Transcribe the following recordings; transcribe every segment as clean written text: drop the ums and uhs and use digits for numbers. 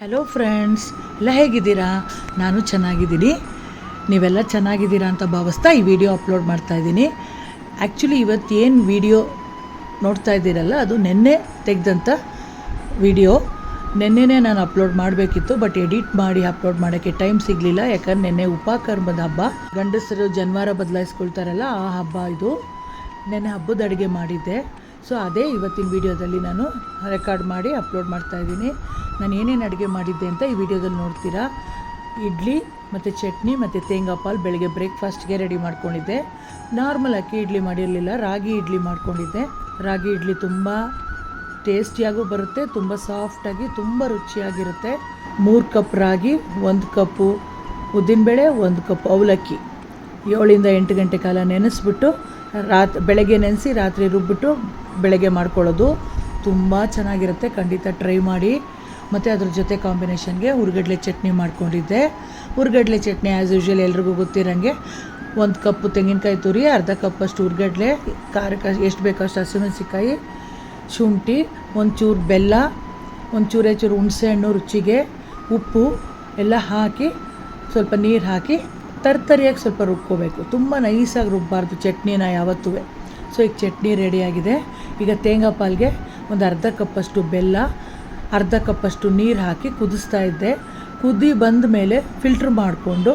Hello friends, ಎಲ್ಲ ಹೇಗಿದ್ದೀರಾ? ನಾನು ಚೆನ್ನಾಗಿದ್ದೀನಿ. ನೀವೆಲ್ಲ ಚೆನ್ನಾಗಿದ್ದೀರಾ ಅಂತ ಭಾವಿಸ್ತಾ ಈ ವಿಡಿಯೋ ಅಪ್ಲೋಡ್ ಮಾಡ್ತಾಯಿದ್ದೀನಿ. ಆ್ಯಕ್ಚುಲಿ ಇವತ್ತೇನು ವಿಡಿಯೋ ನೋಡ್ತಾ ಇದ್ದೀರಲ್ಲ, ಅದು ನೆನ್ನೆ ತೆಗೆದಂಥ ವಿಡಿಯೋ. ನೆನ್ನೆನೇ ನಾನು ಅಪ್ಲೋಡ್ ಮಾಡಬೇಕಿತ್ತು, ಬಟ್ ಎಡಿಟ್ ಮಾಡಿ ಅಪ್ಲೋಡ್ ಮಾಡೋಕ್ಕೆ ಟೈಮ್ ಸಿಗಲಿಲ್ಲ. ಯಾಕಂದ್ರೆ ನೆನ್ನೆ ಉಪಕರ್ಮದ ಹಬ್ಬ, ಗಂಡಸರು ಜನ್ವಾರ ಬದಲಾಯಿಸ್ಕೊಳ್ತಾರಲ್ಲ, ಆ ಹಬ್ಬ ಇದು. ನೆನ್ನೆ ಹಬ್ಬದ ಅಡುಗೆ ಮಾಡಿದ್ದೆ. ಸೊ ಅದೇ ಇವತ್ತಿನ ವೀಡಿಯೋದಲ್ಲಿ ನಾನು ರೆಕಾರ್ಡ್ ಮಾಡಿ ಅಪ್ಲೋಡ್ ಮಾಡ್ತಾಯಿದ್ದೀನಿ. ನಾನು ಏನೇನು ಅಡುಗೆ ಮಾಡಿದ್ದೆ ಅಂತ ಈ ವಿಡಿಯೋದಲ್ಲಿ ನೋಡ್ತೀರಾ. ಇಡ್ಲಿ ಮತ್ತು ಚಟ್ನಿ ಮತ್ತು ತೇಂಗಾ ಪಾಲ್ ಬೆಳಗ್ಗೆ ಬ್ರೇಕ್ಫಾಸ್ಟ್ಗೆ ರೆಡಿ ಮಾಡ್ಕೊಂಡಿದ್ದೆ. ನಾರ್ಮಲ್ ಅಕ್ಕಿ ಇಡ್ಲಿ ಮಾಡಿರಲಿಲ್ಲ, ರಾಗಿ ಇಡ್ಲಿ ಮಾಡ್ಕೊಂಡಿದ್ದೆ. ರಾಗಿ ಇಡ್ಲಿ ತುಂಬ ಟೇಸ್ಟಿಯಾಗೂ ಬರುತ್ತೆ, ತುಂಬ ಸಾಫ್ಟಾಗಿ ತುಂಬ ರುಚಿಯಾಗಿರುತ್ತೆ. 3 ಕಪ್ ರಾಗಿ, 1 ಕಪ್ಪು ಉದ್ದಿನಬೇಳೆ, 1 ಕಪ್ ಅವಲಕ್ಕಿ 7ರಿಂದ 8 ಗಂಟೆ ಕಾಲ ನೆನೆಸ್ಬಿಟ್ಟು ಬೆಳಗ್ಗೆ ನೆನೆಸಿ ರಾತ್ರಿ ರುಬ್ಬಿಟ್ಟು ಬೆಳಗ್ಗೆ ಮಾಡ್ಕೊಳ್ಳೋದು. ತುಂಬ ಚೆನ್ನಾಗಿರುತ್ತೆ, ಖಂಡಿತ ಟ್ರೈ ಮಾಡಿ. ಮತ್ತು ಅದ್ರ ಜೊತೆ ಕಾಂಬಿನೇಷನ್ಗೆ ಹುರ್ಗಡ್ಲೆ ಚಟ್ನಿ ಮಾಡ್ಕೊಂಡಿದ್ದೆ. ಹುರ್ಗಡ್ಲೆ ಚಟ್ನಿ ಆ್ಯಸ್ ಯೂಶ್ವಲ್ ಎಲ್ರಿಗೂ ಗೊತ್ತಿರೋಂಗೆ 1 ಕಪ್ಪು ತೆಂಗಿನಕಾಯಿ ತುರಿ, ಅರ್ಧ ಕಪ್ಪಷ್ಟು ಹುರ್ಗಡ್ಲೆ, ಖಾರಕ್ಕೆ ಎಷ್ಟು ಬೇಕೋ ಅಷ್ಟು ಹಸಿಮೆಣಸಿಕಾಯಿ, ಶುಂಠಿ, ಒಂಚೂರು ಬೆಲ್ಲ, ಒಂಚೂರು ಹುಣಸೆ ಹಣ್ಣು ರುಚಿಗೆ, ಉಪ್ಪು ಎಲ್ಲ ಹಾಕಿ ಸ್ವಲ್ಪ ನೀರು ಹಾಕಿ ತರ್ತರಿಯಾಗಿ ಸ್ವಲ್ಪ ರುಬ್ಕೋಬೇಕು. ತುಂಬ ನೈಸಾಗಿ ರುಬ್ಬಾರ್ದು ಚಟ್ನಿನ ಯಾವತ್ತೂ. ಸೊ ಈಗ ಚಟ್ನಿ ರೆಡಿಯಾಗಿದೆ. ಈಗ ತೇಂಗಾ ಪಾಲ್ಗೆ ಒಂದು ಅರ್ಧ ಕಪ್ಪಷ್ಟು ಬೆಲ್ಲ, ಅರ್ಧ ಕಪ್ಪಷ್ಟು ನೀರು ಹಾಕಿ ಕುದಿಸ್ತಾ ಇದ್ದೆ. ಕುದಿ ಬಂದ ಮೇಲೆ ಫಿಲ್ಟ್ರ್ ಮಾಡಿಕೊಂಡು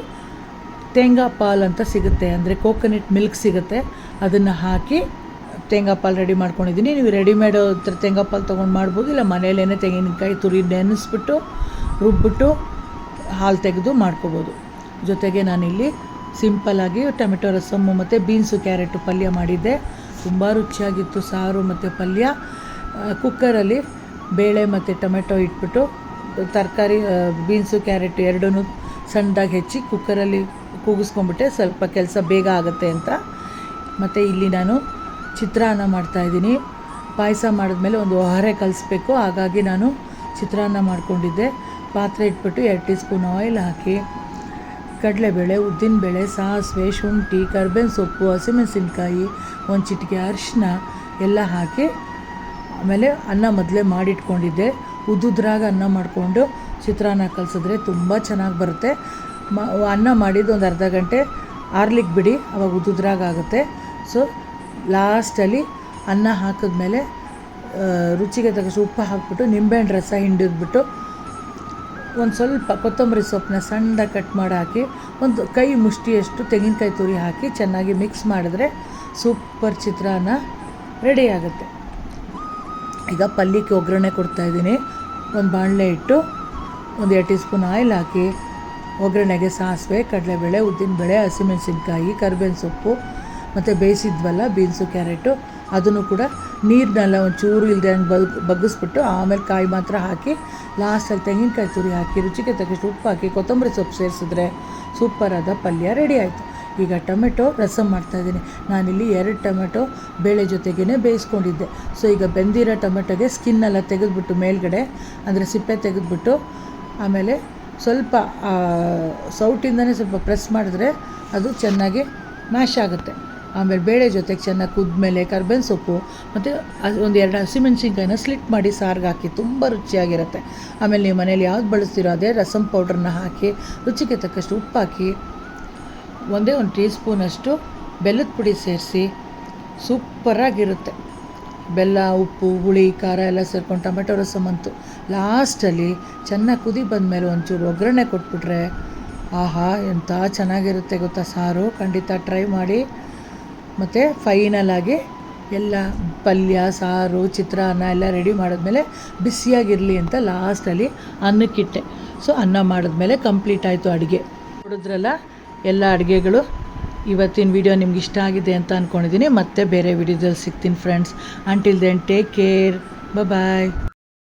ತೇಂಗಾ ಪಾಲ್ ಅಂತ ಸಿಗುತ್ತೆ, ಅಂದರೆ ಕೋಕೋನಟ್ ಮಿಲ್ಕ್ ಸಿಗುತ್ತೆ, ಅದನ್ನು ಹಾಕಿ ತೇಂಗಾ ಪಾಲ್ ರೆಡಿ ಮಾಡ್ಕೊಂಡಿದ್ದೀನಿ. ನೀವು ರೆಡಿಮೇಡ್ ತೇಂಗಾ ಪಾಲ್ ತೊಗೊಂಡು ಮಾಡ್ಬೋದು, ಇಲ್ಲ ಮನೇಲೇ ತೆಂಗಿನಕಾಯಿ ತುರಿ ನೆನೆಸ್ಬಿಟ್ಟು ರುಬ್ಬಿಟ್ಟು ಹಾಲು ತೆಗೆದು ಮಾಡ್ಕೋಬೋದು. ಜೊತೆಗೆ ನಾನಿಲ್ಲಿ ಸಿಂಪಲ್ಲಾಗಿ ಟೊಮೆಟೊ ರಸಮ್ಮು ಮತ್ತು ಬೀನ್ಸು ಕ್ಯಾರೆಟು ಪಲ್ಯ ಮಾಡಿದ್ದೆ. ತುಂಬ ರುಚಿಯಾಗಿತ್ತು ಸಾರು ಮತ್ತು ಪಲ್ಯ. ಕುಕ್ಕರಲ್ಲಿ ಬೇಳೆ ಮತ್ತು ಟೊಮೆಟೊ ಇಟ್ಬಿಟ್ಟು ತರಕಾರಿ ಬೀನ್ಸು ಕ್ಯಾರೆಟ್ ಎರಡೂ ಸಣ್ಣದಾಗಿ ಹೆಚ್ಚಿ ಕುಕ್ಕರಲ್ಲಿ ಕೂಗಿಸ್ಕೊಂಬಿಟ್ಟೆ, ಸ್ವಲ್ಪ ಕೆಲಸ ಬೇಗ ಆಗುತ್ತೆ ಅಂತ. ಮತ್ತು ಇಲ್ಲಿ ನಾನು ಚಿತ್ರಾನ್ನ ಮಾಡ್ತಾಯಿದ್ದೀನಿ. ಪಾಯಸ ಮಾಡಿದ್ಮೇಲೆ ಒಂದು ಒಹರೆ ಕಲಿಸ್ಬೇಕು, ಹಾಗಾಗಿ ನಾನು ಚಿತ್ರಾನ್ನ ಮಾಡ್ಕೊಂಡಿದ್ದೆ. ಪಾತ್ರೆ ಇಟ್ಬಿಟ್ಟು 2 ಟೀ ಸ್ಪೂನ್ ಆಯಿಲ್ ಹಾಕಿ ಕಡಲೆಬೇಳೆ, ಉದ್ದಿನಬೇಳೆ, ಸಾಸಿವೆ, ಶುಂಠಿ, ಕರ್ಬೇವಿನ ಸೊಪ್ಪು, ಹಸಿಮೆಣಸಿನ್ಕಾಯಿ, ಒಂದು ಚಿಟಿಕೆ ಅರಿಶಿನ ಎಲ್ಲ ಹಾಕಿ, ಆಮೇಲೆ ಅನ್ನ ಮೊದಲೇ ಮಾಡಿಟ್ಕೊಂಡಿದ್ದೆ. ಉದ್ದುದ್ರಾಗ ಅನ್ನ ಮಾಡಿಕೊಂಡು ಚಿತ್ರಾನ್ನ ಕಲಿಸಿದ್ರೆ ತುಂಬ ಚೆನ್ನಾಗಿ ಬರುತ್ತೆ. ಅನ್ನ ಮಾಡಿದ್ದು ಒಂದು ಅರ್ಧ ಗಂಟೆ ಆರ್ಲಿಕ್ಕೆ ಬಿಡಿ, ಆವಾಗ ಉದ್ದುದ್ರಾಗ ಆಗುತ್ತೆ. ಸೊ ಲಾಸ್ಟಲ್ಲಿ ಅನ್ನ ಹಾಕಿದ್ಮೇಲೆ ರುಚಿಗೆ ತಕ್ಕಷ್ಟು ಉಪ್ಪು ಹಾಕ್ಬಿಟ್ಟು ನಿಂಬೆಹಣ್ಣು ರಸ ಹಿಂಡಿದ್ಬಿಟ್ಟು ಒಂದು ಸ್ವಲ್ಪ ಕೊತ್ತಂಬರಿ ಸೊಪ್ಪನ್ನ ಸಣ್ಣದಾಗಿ ಕಟ್ ಮಾಡಿ ಹಾಕಿ ಒಂದು ಕೈ ಮುಷ್ಟಿಯಷ್ಟು ತೆಂಗಿನಕಾಯಿ ತುರಿ ಹಾಕಿ ಚೆನ್ನಾಗಿ ಮಿಕ್ಸ್ ಮಾಡಿದ್ರೆ ಸೂಪರ್ ಚಿತ್ರಾನ್ನ ರೆಡಿ ಆಗುತ್ತೆ. ಈಗ ಪಲ್ಯಕ್ಕೆ ಒಗ್ಗರಣೆ ಕೊಡ್ತಾಯಿದ್ದೀನಿ. ಒಂದು ಬಾಣಲೆ ಇಟ್ಟು ಒಂದು 2 ಟೀ ಸ್ಪೂನ್ ಆಯಿಲ್ ಹಾಕಿ ಒಗ್ಗರಣೆಗೆ ಸಾಸಿವೆ, ಕಡಲೆಬೇಳೆ, ಉದ್ದಿನಬೇಳೆ, ಹಸಿಮೆಣಸಿನ್ಕಾಯಿ, ಕರ್ಬೇವಿನ ಸೊಪ್ಪು ಮತ್ತು ಬೇಯಿಸಿದ್ವಲ್ಲ ಬೀನ್ಸು ಕ್ಯಾರೆಟು, ಅದನ್ನು ಕೂಡ ನೀರನ್ನೆಲ್ಲ ಒಂಚೂರು ಇಲ್ಲದೆ ಹಂಗೆ ಬಗ್ಗಿಸ್ಬಿಟ್ಟು ಆಮೇಲೆ ಕಾಯಿ ಮಾತ್ರ ಹಾಕಿ ಲಾಸ್ಟಲ್ಲಿ ತೆಂಗಿನಕಾಯಿ ತುರಿ ಹಾಕಿ ರುಚಿಗೆ ತಕ್ಕಷ್ಟು ಉಪ್ಪು ಹಾಕಿ ಕೊತ್ತಂಬರಿ ಸೊಪ್ಪು ಸೇರಿಸಿದ್ರೆ ಸೂಪರಾದ ಪಲ್ಯ ರೆಡಿ ಆಯಿತು. ಈಗ ಟೊಮೆಟೊ ರಸಮ್ ಮಾಡ್ತಾಯಿದ್ದೀನಿ. ನಾನಿಲ್ಲಿ 2 ಟೊಮೆಟೊ ಬೇಳೆ ಜೊತೆಗೇ ಬೇಯಿಸ್ಕೊಂಡಿದ್ದೆ. ಸೊ ಈಗ ಬೆಂದಿರೋ ಟೊಮೆಟೊಗೆ ಸ್ಕಿನ್ನೆಲ್ಲ ತೆಗೆದುಬಿಟ್ಟು ಮೇಲ್ಗಡೆ ಅಂದರೆ ಸಿಪ್ಪೆ ತೆಗೆದುಬಿಟ್ಟು ಆಮೇಲೆ ಸ್ವಲ್ಪ ಸೌಟಿಂದನೇ ಸ್ವಲ್ಪ ಪ್ರೆಸ್ ಮಾಡಿದ್ರೆ ಅದು ಚೆನ್ನಾಗಿ ಮ್ಯಾಶ್ ಆಗುತ್ತೆ. ಆಮೇಲೆ ಬೇಳೆ ಜೊತೆಗೆ ಚೆನ್ನಾಗಿ ಕುದ್ಮೇಲೆ ಕರ್ಬೇವಿನ ಸೊಪ್ಪು ಮತ್ತು ಒಂದು 2 ಹಸಿಮೆಣ್ಸಿನ್ಕಾಯಿನ ಸ್ಲಿಟ್ ಮಾಡಿ ಸಾರಿಗೆ ಹಾಕಿ ತುಂಬ ರುಚಿಯಾಗಿರುತ್ತೆ. ಆಮೇಲೆ ನೀವು ಮನೇಲಿ ಯಾವ್ದು ಬಳಸ್ತೀರೋ ಅದೇ ರಸಮ್ ಪೌಡ್ರನ್ನ ಹಾಕಿ ರುಚಿಗೆ ತಕ್ಕಷ್ಟು ಉಪ್ಪು ಹಾಕಿ 1 ಟೀ ಸ್ಪೂನಷ್ಟು ಬೆಲ್ಲದ ಪುಡಿ ಸೇರಿಸಿ ಸೂಪರಾಗಿರುತ್ತೆ. ಬೆಲ್ಲ, ಉಪ್ಪು, ಹುಳಿ, ಖಾರ ಎಲ್ಲ ಸೇರ್ಕೊಂಡು ಟೊಮೆಟೊ ರಸಮ್ ಅಂತು ಲಾಸ್ಟಲ್ಲಿ ಚೆನ್ನಾಗಿ ಕುದಿ ಬಂದಮೇಲೆ ಒಂಚೂರು ಒಗ್ಗರಣೆ ಕೊಟ್ಬಿಟ್ರೆ ಆಹಾ ಎಂಥ ಚೆನ್ನಾಗಿರುತ್ತೆ ಗೊತ್ತಾ ಸಾರು. ಖಂಡಿತ ಟ್ರೈ ಮಾಡಿ. ಮತ್ತು ಫೈನಲಾಗಿ ಎಲ್ಲ ಪಲ್ಯ, ಸಾರು, ಚಿತ್ರಾನ್ನ ಎಲ್ಲ ರೆಡಿ ಮಾಡಿದ್ಮೇಲೆ ಬಿಸಿಯಾಗಿರಲಿ ಅಂತ ಲಾಸ್ಟಲ್ಲಿ ಅನ್ನಕ್ಕಿಟ್ಟೆ. ಸೊ ಅನ್ನ ಮಾಡಿದ್ಮೇಲೆ ಕಂಪ್ಲೀಟ್ ಆಯಿತು ಅಡುಗೆ. ನೋಡಿದ್ರಲ್ಲ ಎಲ್ಲ ಅಡುಗೆಗಳು. ಇವತ್ತಿನ ವಿಡಿಯೋ ನಿಮ್ಗೆ ಇಷ್ಟ ಆಗಿದೆ ಅಂತ ಅಂದ್ಕೊಂಡಿದ್ದೀನಿ. ಮತ್ತೆ ಬೇರೆ ವಿಡಿಯೋದಲ್ಲಿ ಸಿಗ್ತೀನಿ friends. Until then take care, ಬಾಯ್.